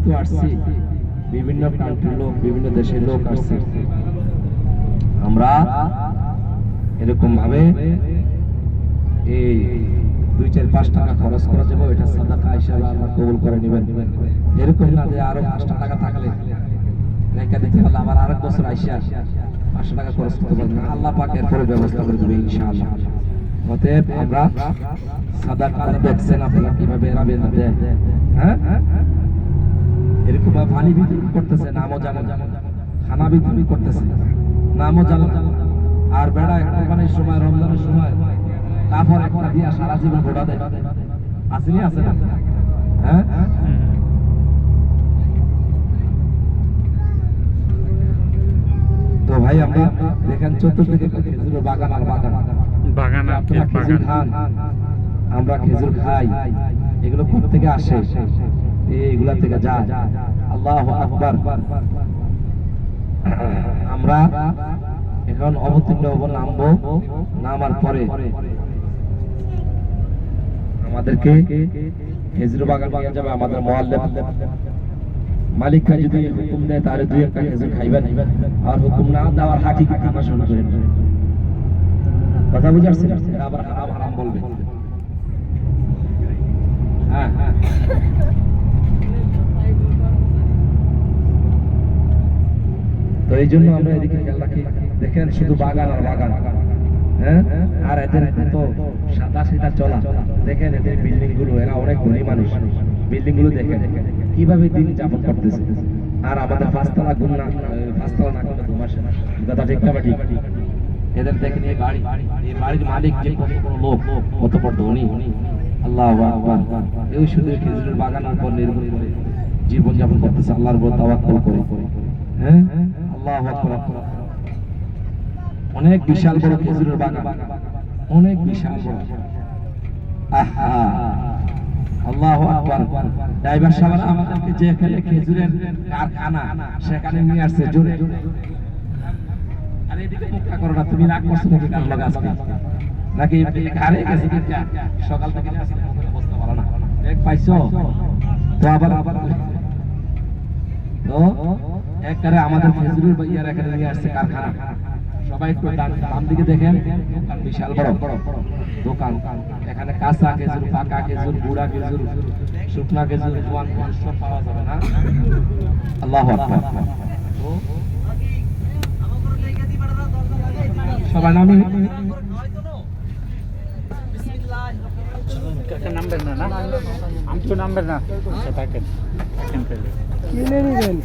যেহেতু আসছি, বিভিন্ন কান্ট্রির লোক, বিভিন্ন দেশের লোক আসছে, আমরা এরকম ভাবে এই 2-4-5 টাকা খরচ করা যাবে, এটা সাদাকা হিসাবে আল্লাহ কবুল করে নেবেন। এরকম না যে আরো 5 টাকা থাকলে লেখা দিতে পারলে আবার আরেক বছর আইসা 500 টাকা খরচ করতে পারবেন না, আল্লাহ পাক এরপরে ব্যবস্থা করে দেবে ইনশাআল্লাহ। অতএব আমরা সাদাকা দেখছেন আপনারা কিভাবে এরাবেন, হ্যাঁ এরকম পানি বিতরণ করতেছে, নামও জানেন, খানা বিতরণ করতেছে, নামও জানেন। আর বেড়া কোরবানির সময়, রমজানের সময় কাপড় একটা দিয়া সারা জীবন ঘোড়া দেয়, আসেনি আছে না? হ্যাঁ তো ভাই আমরা দেখেন চতুর্দিকে খেজুরের বাগান আর বাগান, আপনারা খেজুর খান, আমরা খেজুর খাই, এগুলো কোথা থেকে আসে? এইগুলা থেকে যায়। আল্লাহু আকবার। আমরা এখন অবতীর্ণ হব, নামবো, নামার পরে আমাদেরকে খেজুর বাগান নিয়ে যাবে আমাদের মহল্লা মালিকরা, যদি হুকুম দেয় তাহলে 2-1টা খেজুর খাইবেন, আর হুকুম না দেওয়ার হাঁটি খাওয়া শুরু করেন। কথা বুঝে আসছে? আবার হারাম হারাম বলবে। হ্যাঁ তো এই জন্য আমরা এদিকে খেয়াল রাখি। দেখেন শুধু বাগান আর বাগান, হ্যাঁ আর এদের তো সাদা সিধা চলা। দেখেন এদের বিল্ডিং গুলো, এরা অনেক ধনী মানুষ, বিল্ডিং গুলো দেখেন কিভাবে দিন যাপন করতেছে। আর আমাদের 5 তলা গুন্না, 5 তলা না করলে 2 মাসে কথা ঠিক না ঠিক? এদের দেখেন এই বাড়ি, এই বাড়ির মালিক যে কত বড় লোক, কত বড় ধনী। আল্লাহু আকবার। এই শুধু খেজুরের বাগানের উপর নির্ভর করে জীবন যাপন করতেছে, আল্লাহর উপর তাওয়াক্কুল করে। হ্যাঁ আল্লাহু আকবার। অনেক বিশাল বড় খেজুরের বাগান, অনেক বিশাল বড়। আহা আল্লাহু আকবার। ড্রাইভার সাহেব আমাদেরকে যেখানে খেজুরের কারখানা সেখানে নিয়ে আসছে জোরে। আরে এদিকে মুক্তা করো না, তুমি রাগ করছো নাকি? কার লাগা আজকে নাকি ঘরে গেছে কিনা? সকাল থেকে আসলে মুখে বসতে পারো না, এক পাইছো তো আবার তো একবারে আমাদের খেজুরের ইয়ার এখানে নিয়ে আসছে কারখানা। সবাই একটু ডান দিকে দেখেন, দোকান বিশাল বড় দোকান। এখানে কাঁচা খেজুর, পাকা খেজুর, গুড়া খেজুর, শুকনা খেজুর, জোয়ান খেজুর সব পাওয়া যাবে না? আল্লাহু আকবার। সবাই নামে নাম্বার না, আমি তো নাম্বার না, থাকেন কিনে নিবেন।